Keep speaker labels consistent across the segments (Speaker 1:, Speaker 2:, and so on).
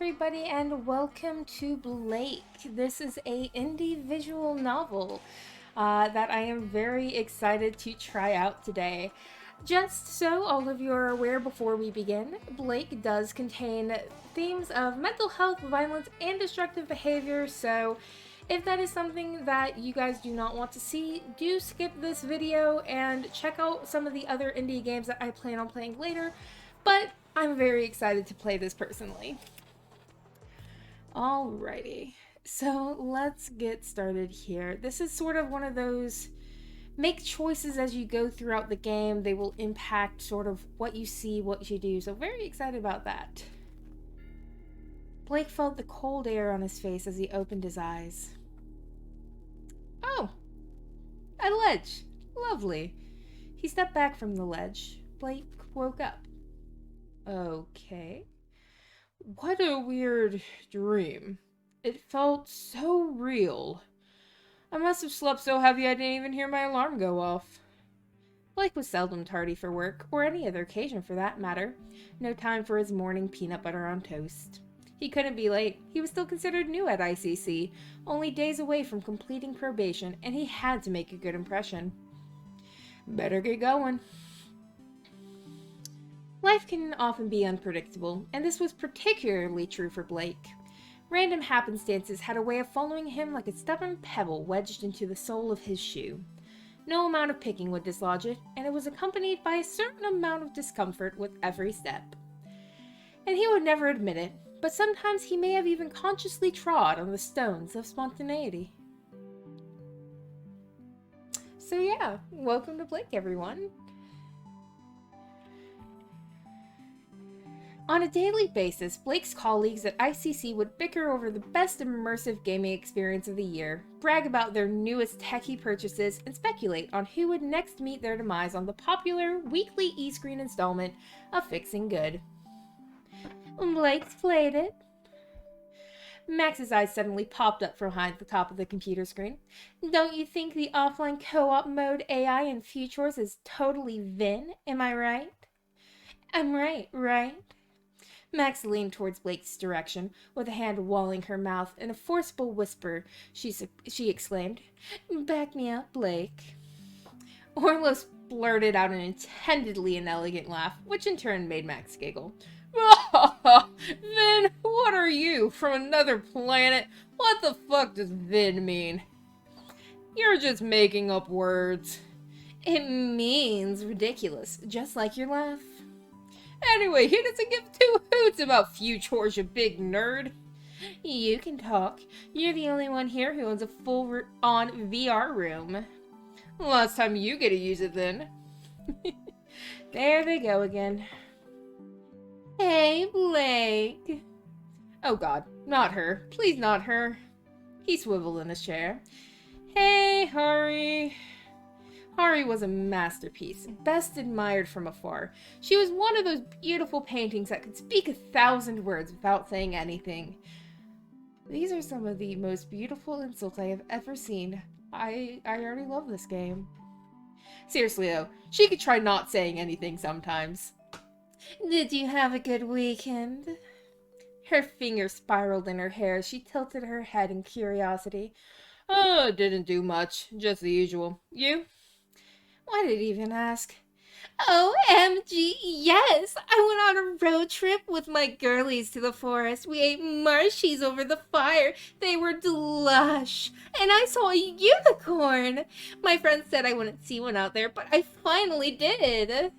Speaker 1: everybody, and welcome to Blake. This is a indie visual novel that I am very excited to try out today. Just so all of you are aware before we begin, Blake does contain themes of mental health, violence, and destructive behavior, so if that is something that you guys do not want to see, do skip this video and check out some of the other indie games that I plan on playing later, but I'm very excited to play this personally. Alrighty, so let's get started here. This is sort of one of those make choices as you go throughout the game. They will impact sort of what you see, what you do, so very excited about that. Blake felt the cold air on his face as he opened his eyes. Oh, a ledge. Lovely. He stepped back from the ledge. Blake woke up. Okay. What a weird dream. It felt so real. I must have slept so heavy I didn't even hear my alarm go off. Blake was seldom tardy for work, or any other occasion for that matter. No time for his morning peanut butter on toast. He couldn't be late. He was still considered new at ICC, only days away from completing probation, and he had to make a good impression. Better get going. Life can often be unpredictable, and this was particularly true for Blake. Random happenstances had a way of following him like a stubborn pebble wedged into the sole of his shoe. No amount of picking would dislodge it, and it was accompanied by a certain amount of discomfort with every step. And he would never admit it, but sometimes he may have even consciously trod on the stones of spontaneity. So yeah, welcome to Blake, everyone. On a daily basis, Blake's colleagues at ICC would bicker over the best immersive gaming experience of the year, brag about their newest techie purchases, and speculate on who would next meet their demise on the popular weekly e-screen installment of Fixing Good. Blake's played it. Max's eyes suddenly popped up from behind the top of the computer screen. Don't you think the offline co-op mode AI in Futures is totally Vin, am I right? I'm right, right? Max leaned towards Blake's direction, with a hand walling her mouth. In a forcible whisper, she exclaimed, "Back me up, Blake." Orlos blurted out an intendedly inelegant laugh, which in turn made Max giggle. Vin, what are you, from another planet? What the fuck does Vin mean? You're just making up words. It means ridiculous, just like your laugh. Anyway, he doesn't give two hoots about Futures, you big nerd. You can talk. You're the only one here who owns a full-on VR room. Last time you get to use it, then. There they go again. Hey, Blake. Oh god, not her. Please not her. He swiveled in his chair. Hey, Hari. Hari was a masterpiece, best admired from afar. She was one of those beautiful paintings that could speak 1,000 words without saying anything. These are some of the most beautiful insults I have ever seen. I already love this game. Seriously though, she could try not saying anything sometimes. Did you have a good weekend? Her fingers spiraled in her hair as she tilted her head in curiosity. Oh, didn't do much. Just the usual. You? Why did he even ask? OMG, yes! I went on a road trip with my girlies to the forest. We ate marshies over the fire. They were delush. And I saw a unicorn! My friend said I wouldn't see one out there, but I finally did.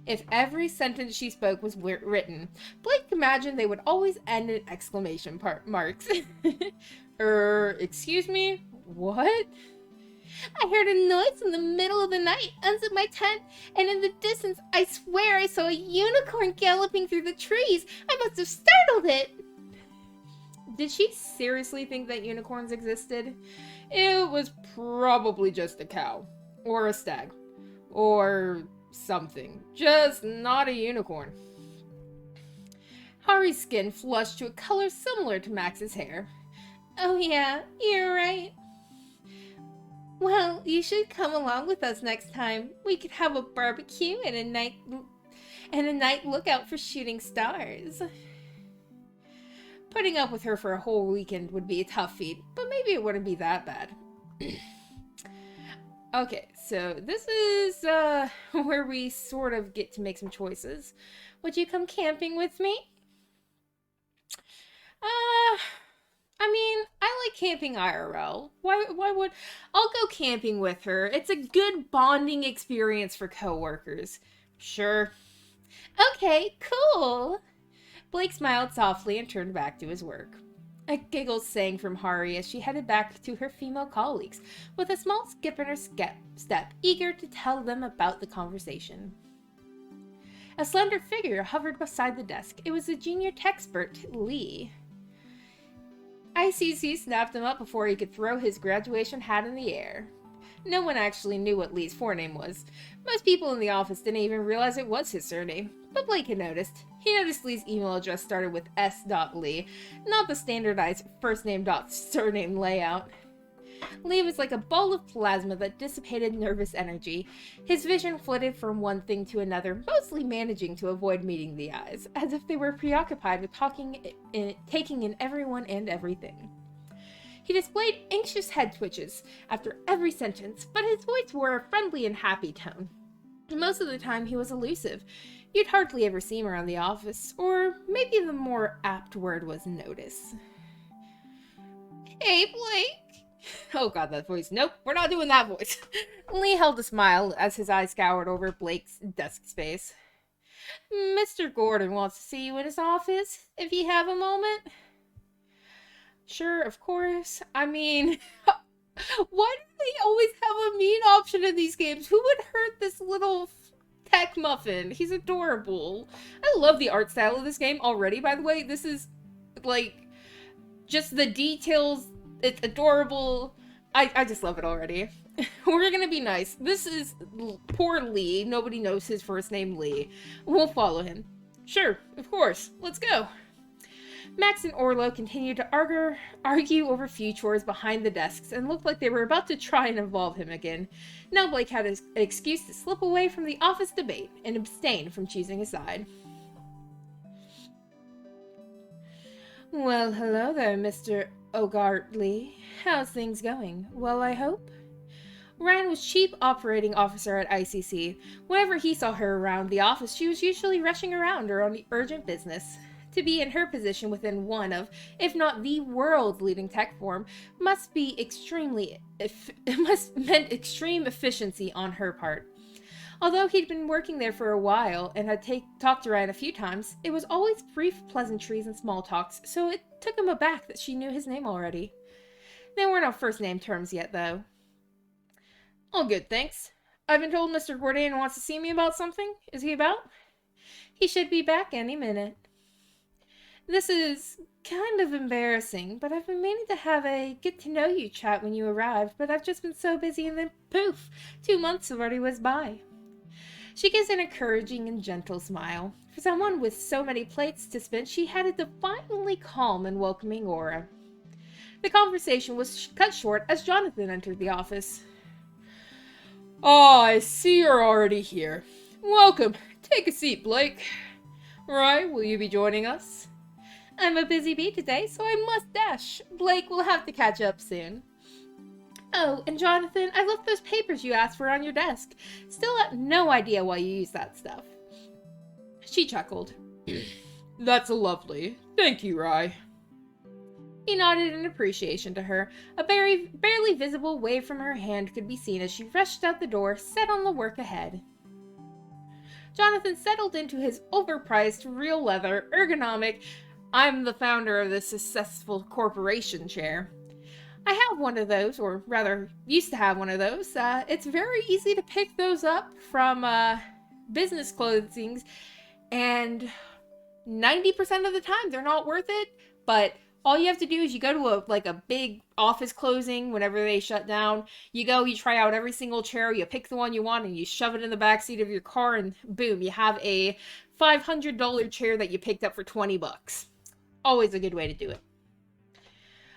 Speaker 1: If every sentence she spoke was written, Blake imagined they would always end in exclamation marks. Excuse me? What? I heard a noise in the middle of the night, unzipped my tent, and in the distance, I swear I saw a unicorn galloping through the trees. I must have startled it. Did she seriously think that unicorns existed? It was probably just a cow, or a stag, or something. Just not a unicorn. Hari's skin flushed to a color similar to Max's hair. Oh yeah, you're right. Well, you should come along with us next time. We could have a barbecue and a night lookout for shooting stars. Putting up with her for a whole weekend would be a tough feat, but maybe it wouldn't be that bad. Okay, so this is where we sort of get to make some choices. Would you come camping with me? I mean, I like camping IRL. Why would I'll go camping with her. It's a good bonding experience for coworkers. Sure. Okay, cool. Blake smiled softly and turned back to his work. A giggle sang from Hari as she headed back to her female colleagues, with a small skip in her step, eager to tell them about the conversation. A slender figure hovered beside the desk. It was the junior techspert, Lee. ICC snapped him up before he could throw his graduation hat in the air. No one actually knew what Lee's forename was. Most people in the office didn't even realize it was his surname, but Blake had noticed. He noticed Lee's email address started with s.lee, not the standardized first name surname layout. Lee was like a ball of plasma that dissipated nervous energy. His vision flitted from one thing to another, mostly managing to avoid meeting the eyes, as if they were preoccupied with taking in everyone and everything. He displayed anxious head twitches after every sentence, but his voice wore a friendly and happy tone. Most of the time he was elusive. You'd hardly ever see him around the office, or maybe the more apt word was notice. Hey, Blake! Oh god, that voice. Nope, we're not doing that voice. Lee held a smile as his eyes scoured over Blake's desk space. Mr. Gordon wants to see you in his office, if you have a moment. Sure, of course. I mean, why do they always have a mean option in these games? Who would hurt this little tech muffin? He's adorable. I love the art style of this game already, by the way. This is, like, just the details. It's adorable. I just love it already. We're gonna be nice. This is poor Lee. Nobody knows his first name, Lee. We'll follow him. Sure, of course. Let's go. Max and Orlo continued to argue over few chores behind the desks and looked like they were about to try and involve him again. Now Blake had an excuse to slip away from the office debate and abstain from choosing a side. Well, hello there, Mr. Ogartley. How's things going? Well, I hope? Ryan was chief operating officer at ICC. Whenever he saw her around the office, she was usually rushing around or on urgent business. To be in her position within one of, if not the world's leading tech firm, must meant extreme efficiency on her part. Although he'd been working there for a while and had talked to Ryan a few times, it was always brief pleasantries and small talks, so it took him aback that she knew his name already. They weren't on first name terms yet, though. All good, thanks. I've been told Mr. Bourdain wants to see me about something. Is he about? He should be back any minute. This is kind of embarrassing, but I've been meaning to have a get-to-know-you chat when you arrived, but I've just been so busy and then poof, 2 months have already whizzed by. She gives an encouraging and gentle smile. For someone with so many plates to spin, she had a defiantly calm and welcoming aura. The conversation was cut short as Jonathan entered the office. Oh, I see you're already here. Welcome. Take a seat, Blake. Rye, will you be joining us? I'm a busy bee today, so I must dash. Blake will have to catch up soon. Oh, and Jonathan, I left those papers you asked for on your desk. Still have no idea why you use that stuff. She chuckled. That's lovely. Thank you, Rye. He nodded in appreciation to her. A barely visible wave from her hand could be seen as she rushed out the door, set on the work ahead. Jonathan settled into his overpriced, real leather, ergonomic, I'm the founder of this successful corporation chair. I have one of those, or rather, used to have one of those. It's very easy to pick those up from business clothings, and 90% of the time they're not worth it, but all you have to do is you go to a big office closing whenever they shut down. You go, you try out every single chair, you pick the one you want, and you shove it in the backseat of your car, and boom, you have a $500 chair that you picked up for $20. Always a good way to do it.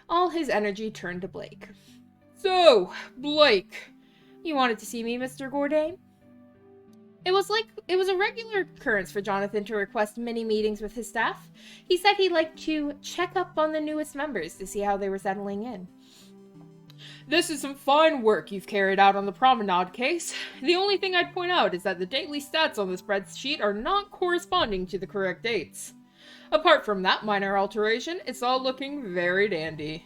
Speaker 1: All his energy turned to Blake. So, Blake, you wanted to see me, Mr. Bourdain? It was a regular occurrence for Jonathan to request mini meetings with his staff. He said he liked to check up on the newest members to see how they were settling in. This is some fine work you've carried out on the promenade case. The only thing I'd point out is that the daily stats on the spreadsheet are not corresponding to the correct dates. Apart from that minor alteration, it's all looking very dandy.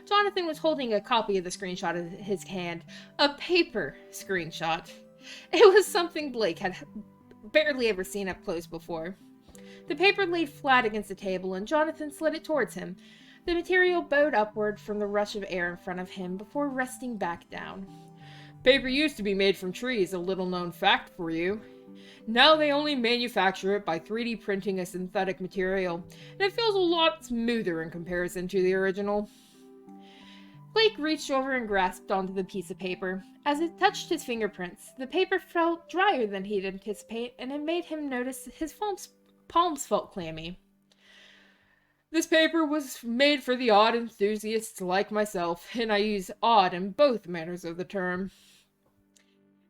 Speaker 1: Jonathan was holding a copy of the screenshot in his hand, a paper screenshot. It was something Blake had barely ever seen up close before. The paper laid flat against the table, and Jonathan slid it towards him. The material bowed upward from the rush of air in front of him before resting back down. Paper used to be made from trees, a little-known fact for you. Now they only manufacture it by 3D printing a synthetic material, and it feels a lot smoother in comparison to the original. Blake reached over and grasped onto the piece of paper. As it touched his fingerprints, the paper felt drier than he'd anticipated, and it made him notice his palms felt clammy. This paper was made for the odd enthusiasts like myself, and I use odd in both manners of the term.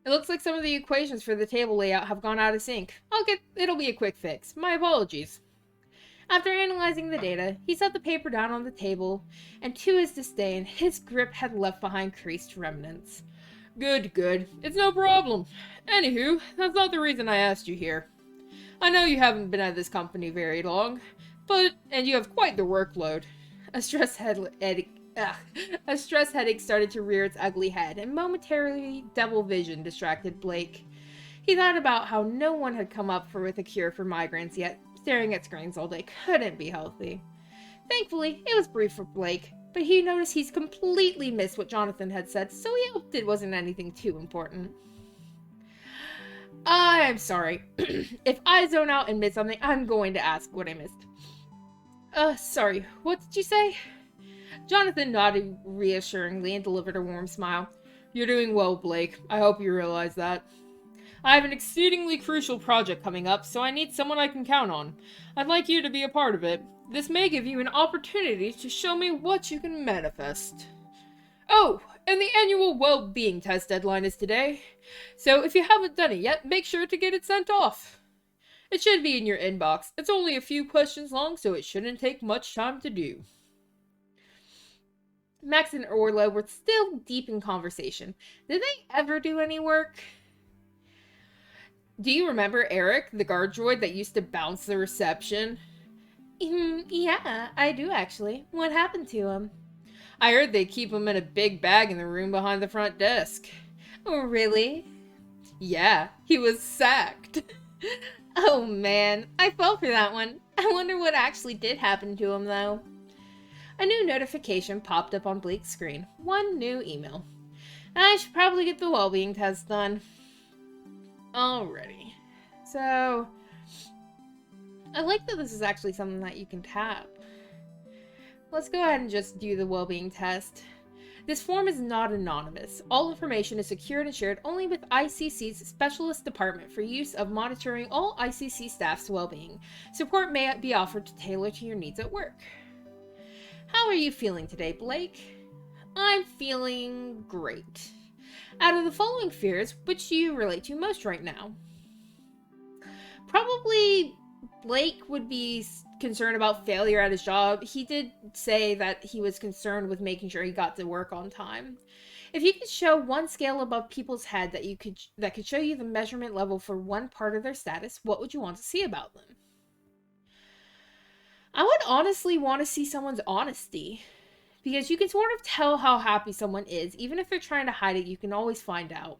Speaker 1: It looks like some of the equations for the table layout have gone out of sync. It'll be a quick fix. My apologies. After analyzing the data, he set the paper down on the table, and to his disdain, his grip had left behind creased remnants. Good. It's no problem. Anywho, that's not the reason I asked you here. I know you haven't been at this company very long, and you have quite the workload. A stress headache started to rear its ugly head, and momentarily double vision distracted Blake. He thought about how no one had come up with a cure for migraines yet. Staring at screens all day couldn't be healthy. Thankfully, it was brief for Blake, but he noticed he's completely missed what Jonathan had said, so he hoped it wasn't anything too important. I'm sorry. If I zone out and miss something, I'm going to ask what I missed. Sorry, what did you say? Jonathan nodded reassuringly and delivered a warm smile. You're doing well, Blake. I hope you realize that. I have an exceedingly crucial project coming up, so I need someone I can count on. I'd like you to be a part of it. This may give you an opportunity to show me what you can manifest. Oh, and the annual well-being test deadline is today, so if you haven't done it yet, make sure to get it sent off. It should be in your inbox. It's only a few questions long, so it shouldn't take much time to do. Max and Orla were still deep in conversation. Did they ever do any work? Do you remember Eric, the guard droid that used to bounce the reception? Yeah, I do actually. What happened to him? I heard they keep him in a big bag in the room behind the front desk. Oh, really? Yeah, he was sacked. Oh man, I fell for that one. I wonder what actually did happen to him though. A new notification popped up on Blake's screen. One new email. I should probably get the well-being test done. Alrighty. So, I like that this is actually something that you can tap. Let's go ahead and just do the well-being test. This form is not anonymous. All information is secured and shared only with ICC's Specialist Department for use of monitoring all ICC staff's well-being. Support may be offered to tailor to your needs at work. How are you feeling today, Blake? I'm feeling great. Out of the following fears, which do you relate to most right now? Probably Blake would be concerned about failure at his job. He did say that he was concerned with making sure he got to work on time. If you could show one scale above people's head that could show you the measurement level for one part of their status, what would you want to see about them? I would honestly want to see someone's honesty. Because you can sort of tell how happy someone is. Even if they're trying to hide it, you can always find out.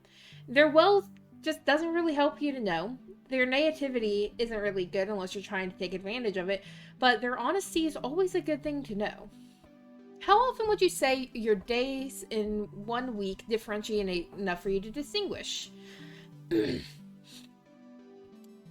Speaker 1: Their wealth just doesn't really help you to know. Their naivety isn't really good unless you're trying to take advantage of it. But their honesty is always a good thing to know. How often would you say your days in 1 week differentiate enough for you to distinguish? I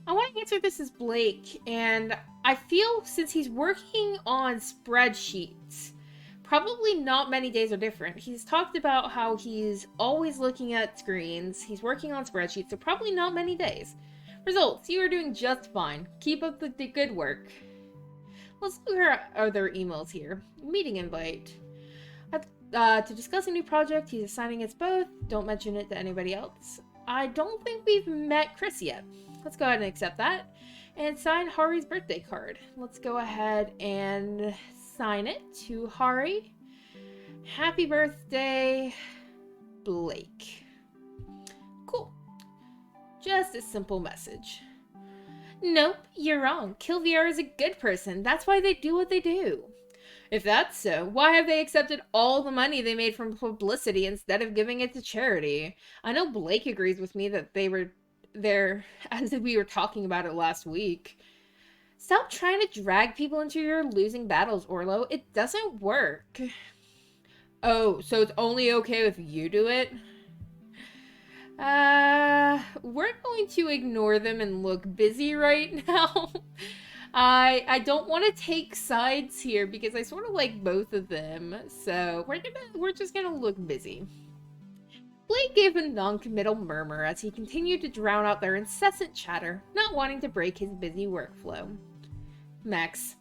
Speaker 1: want to answer this as Blake. And I feel since he's working on spreadsheets, probably not many days are different. He's talked about how he's always looking at screens. He's working on spreadsheets, so probably not many days. Results, you are doing just fine. Keep up the good work. Let's look at our other emails here. Meeting invite. To discuss a new project, he's assigning us both. Don't mention it to anybody else. I don't think we've met Chris yet. Let's go ahead and accept that. And sign Hari's birthday card. Let's go ahead and sign it to Hari. Happy birthday, Blake. Cool. Just a simple message. Nope, you're wrong. Kilviar is a good person. That's why they do what they do. If that's so, why have they accepted all the money they made from publicity instead of giving it to charity? I know Blake agrees with me that they were there as we were talking about it last week. Stop trying to drag people into your losing battles, Orlo. It doesn't work. Oh, so it's only okay if you do it? We're going to ignore them and look busy right now. I don't want to take sides here because I sort of like both of them. So we're just gonna look busy. Blake gave a non-committal murmur as he continued to drown out their incessant chatter, not wanting to break his busy workflow. Max.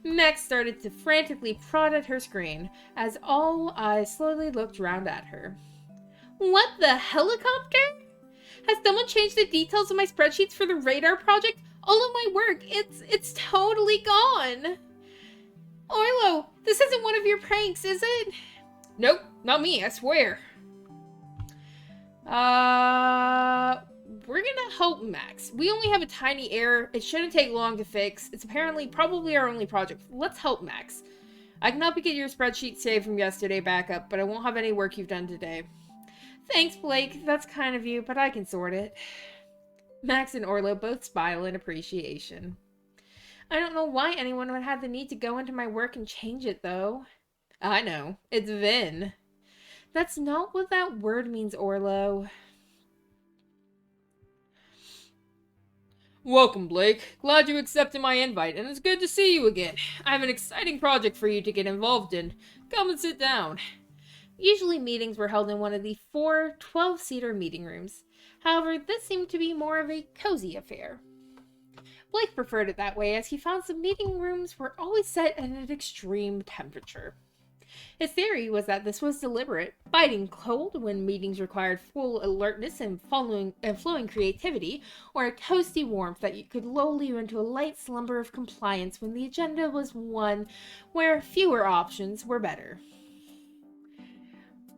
Speaker 1: Max started to frantically prod at her screen as all eyes slowly looked round at her. What the helicopter? Has someone changed the details of my spreadsheets for the radar project? All of my work, it's totally gone. Orlo, this isn't one of your pranks, is it? Nope, not me, I swear. We're gonna help Max. We only have a tiny error. It shouldn't take long to fix. It's probably our only project. Let's help Max. I can help you get your spreadsheet saved from yesterday back up, but I won't have any work you've done today. Thanks, Blake. That's kind of you, but I can sort it. Max and Orlo both smile in appreciation. I don't know why anyone would have the need to go into my work and change it, though. I know. It's Vin. That's not what that word means, Orlo. Welcome, Blake. Glad you accepted my invite, and it's good to see you again. I have an exciting project for you to get involved in. Come and sit down. Usually meetings were held in one of the 4 12-seater meeting rooms. However, this seemed to be more of a cozy affair. Blake preferred it that way as he found the meeting rooms were always set at an extreme temperature. His theory was that this was deliberate, biting cold when meetings required full alertness and flowing creativity, or a toasty warmth that could lull you into a light slumber of compliance when the agenda was one where fewer options were better.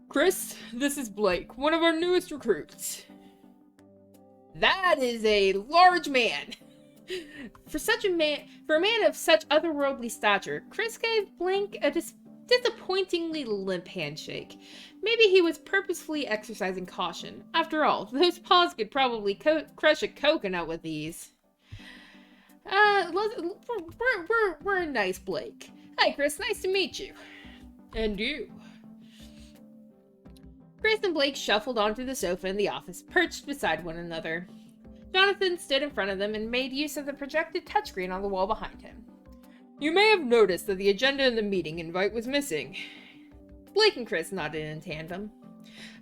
Speaker 1: Chris, this is Blake, one of our newest recruits. That is a large man. For a man of such otherworldly stature, Chris gave Blake a disappointingly limp handshake. Maybe he was purposefully exercising caution. After all, those paws could probably crush a coconut with ease. We're nice, Blake. Hi, Chris. Nice to meet you. And you. Chris and Blake shuffled onto the sofa in the office, perched beside one another. Jonathan stood in front of them and made use of the projected touchscreen on the wall behind him. You may have noticed that the agenda in the meeting invite was missing. Blake and Chris nodded in tandem.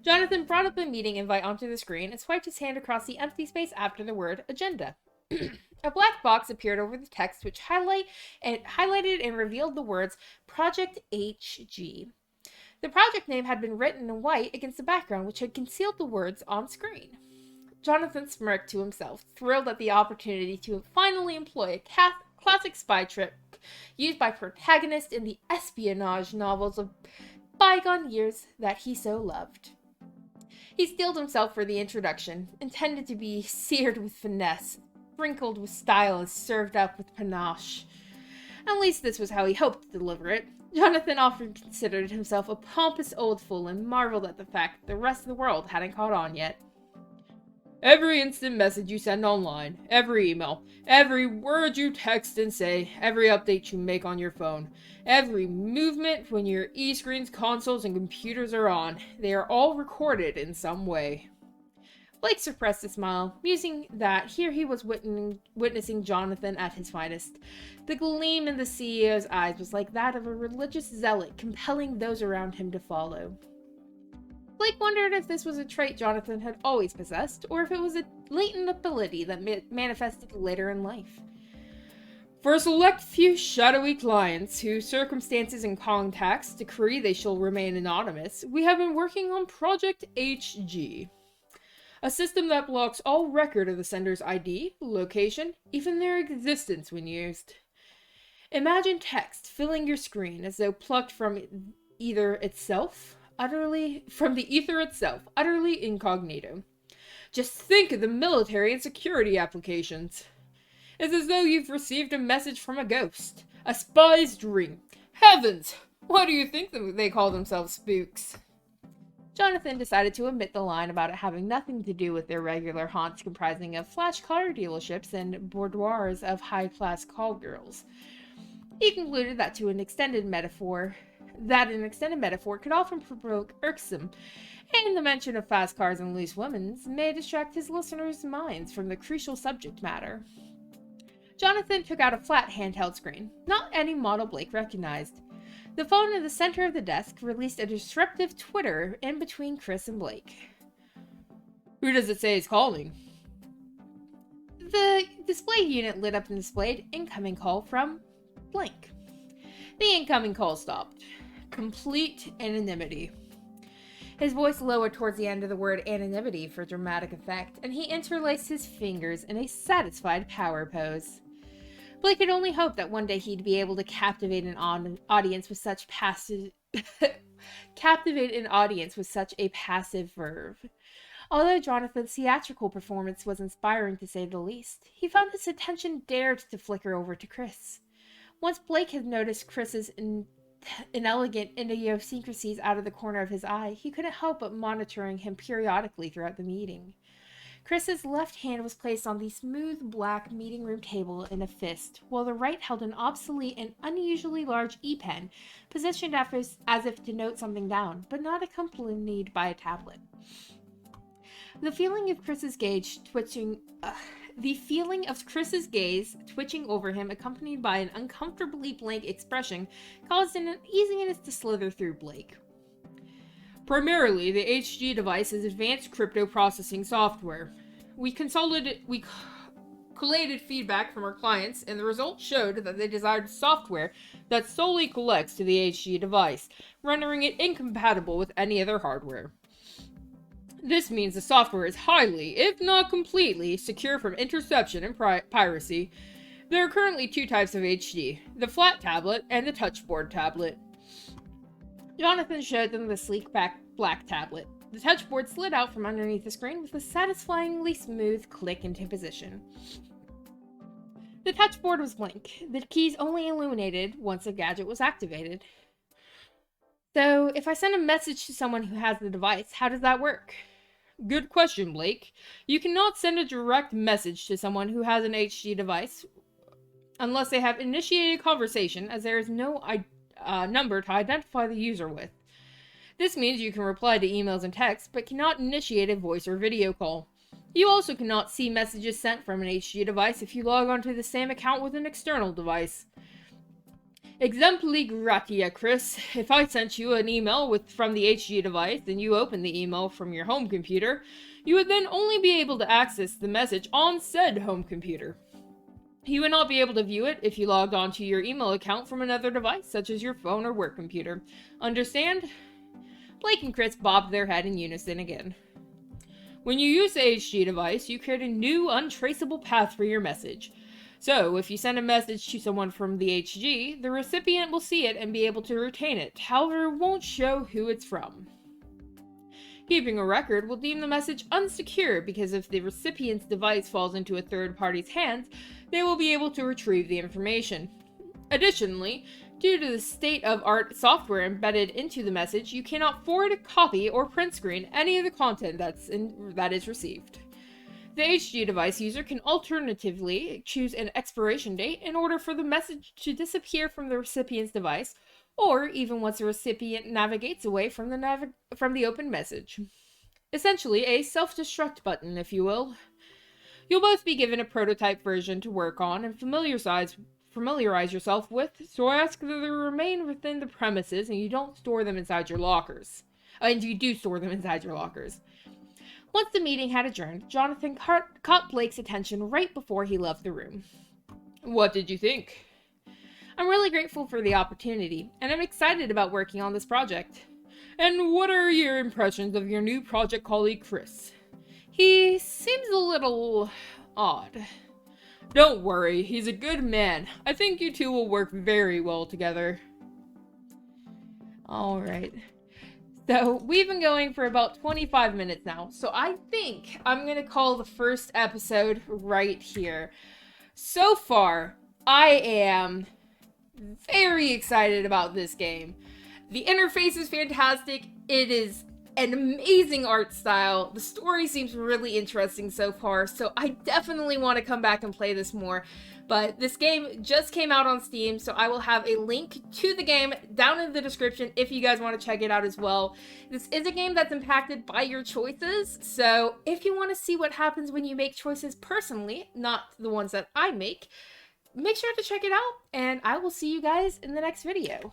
Speaker 1: Jonathan brought up the meeting invite onto the screen and swiped his hand across the empty space after the word agenda. A black box appeared over the text which highlighted and revealed the words Project HG. The project name had been written in white against the background which had concealed the words on screen. Jonathan smirked to himself, thrilled at the opportunity to finally employ a classic spy trick used by protagonists in the espionage novels of bygone years that he so loved. He steeled himself for the introduction, intended to be seared with finesse, sprinkled with style, and served up with panache. At least this was how he hoped to deliver it. Jonathan often considered himself a pompous old fool and marveled at the fact that the rest of the world hadn't caught on yet. Every instant message you send online, every email, every word you text and say, every update you make on your phone, every movement when your e-screens, consoles, and computers are on, they are all recorded in some way. Blake suppressed a smile, musing that here he was witnessing Jonathan at his finest. The gleam in the CEO's eyes was like that of a religious zealot compelling those around him to follow. Blake wondered if this was a trait Jonathan had always possessed, or if it was a latent ability that manifested later in life. For a select few shadowy clients whose circumstances and contacts decree they shall remain anonymous, we have been working on Project HG. A system that blocks all record of the sender's ID, location, even their existence when used. Imagine text filling your screen as though plucked from from the ether itself, utterly incognito. Just think of the military and security applications. It's as though you've received a message from a ghost. A spy's dream. Heavens! Why do you think they call themselves spooks? Jonathan decided to omit the line about it having nothing to do with their regular haunts comprising of flash car dealerships and boudoirs of high-class call girls. He concluded that an extended metaphor could often provoke irksome, and the mention of fast cars and loose women may distract his listeners' minds from the crucial subject matter. Jonathan took out a flat handheld screen, not any model Blake recognized. The phone in the center of the desk released a disruptive twitter in between Chris and Blake. Who does it say is calling? The display unit lit up and displayed incoming call from blank. The incoming call stopped. Complete anonymity. His voice lowered towards the end of the word anonymity for dramatic effect, and he interlaced his fingers in a satisfied power pose. Blake could only hope that one day he'd be able to captivate an audience with such a passive verb. Although Jonathan's theatrical performance was inspiring to say the least, he found his attention dared to flicker over to Chris. Once Blake had noticed Chris's inelegant idiosyncrasies out of the corner of his eye, he couldn't help but monitoring him periodically throughout the meeting. Chris's left hand was placed on the smooth black meeting room table in a fist, while the right held an obsolete and unusually large e-pen, positioned as if to note something down, but not accompanied by a tablet. The feeling of Chris's gaze twitching over him, accompanied by an uncomfortably blank expression, caused an uneasiness to slither through Blake. Primarily, the HG device is advanced crypto processing software. We collated feedback from our clients, and the results showed that they desired software that solely collects to the HG device, rendering it incompatible with any other hardware. This means the software is highly, if not completely, secure from interception and piracy. There are currently two types of HG, the flat tablet and the touchboard tablet. Jonathan showed them the sleek black tablet. The touchboard slid out from underneath the screen with a satisfyingly smooth click into position. The touchboard was blank. The keys only illuminated once the gadget was activated. So, if I send a message to someone who has the device, how does that work? Good question, Blake. You cannot send a direct message to someone who has an HG device unless they have initiated a conversation, as there is no number to identify the user with. This means you can reply to emails and texts, but cannot initiate a voice or video call. You also cannot see messages sent from an HG device if you log onto the same account with an external device. Exempli gratia, Chris. If I sent you an email from the HG device and you opened the email from your home computer, you would then only be able to access the message on said home computer. You would not be able to view it if you logged onto your email account from another device, such as your phone or work computer. Understand? Blake and Chris bobbed their head in unison again. When you use the HG device, you create a new, untraceable path for your message. So, if you send a message to someone from the HG, the recipient will see it and be able to retain it. However, it won't show who it's from. Keeping a record will deem the message unsecure because if the recipient's device falls into a third party's hands, they will be able to retrieve the information. Additionally, due to the state-of-art software embedded into the message, you cannot forward, copy, or print screen any of the content that is received. The HG device user can alternatively choose an expiration date in order for the message to disappear from the recipient's device, or even once the recipient navigates away from the open message. Essentially, a self-destruct button, if you will. You'll both be given a prototype version to work on and familiarize yourself with, so I ask that they remain within the premises and you don't store them inside your lockers. And you do store them inside your lockers. Once the meeting had adjourned, Jonathan caught Blake's attention right before he left the room. What did you think? I'm really grateful for the opportunity, and I'm excited about working on this project. And what are your impressions of your new project colleague, Chris? He seems a little odd. Don't worry, he's a good man. I think you two will work very well together. Alright. So, we've been going for about 25 minutes now, so I think I'm gonna call the first episode right here. So far, I am very excited about this game. The interface is fantastic. It is an amazing art style. The story seems really interesting so far, so I definitely want to come back and play this more. But this game just came out on Steam, so I will have a link to the game down in the description if you guys want to check it out as well. This is a game that's impacted by your choices, so if you want to see what happens when you make choices personally, not the ones that I make sure to check it out, and I will see you guys in the next video.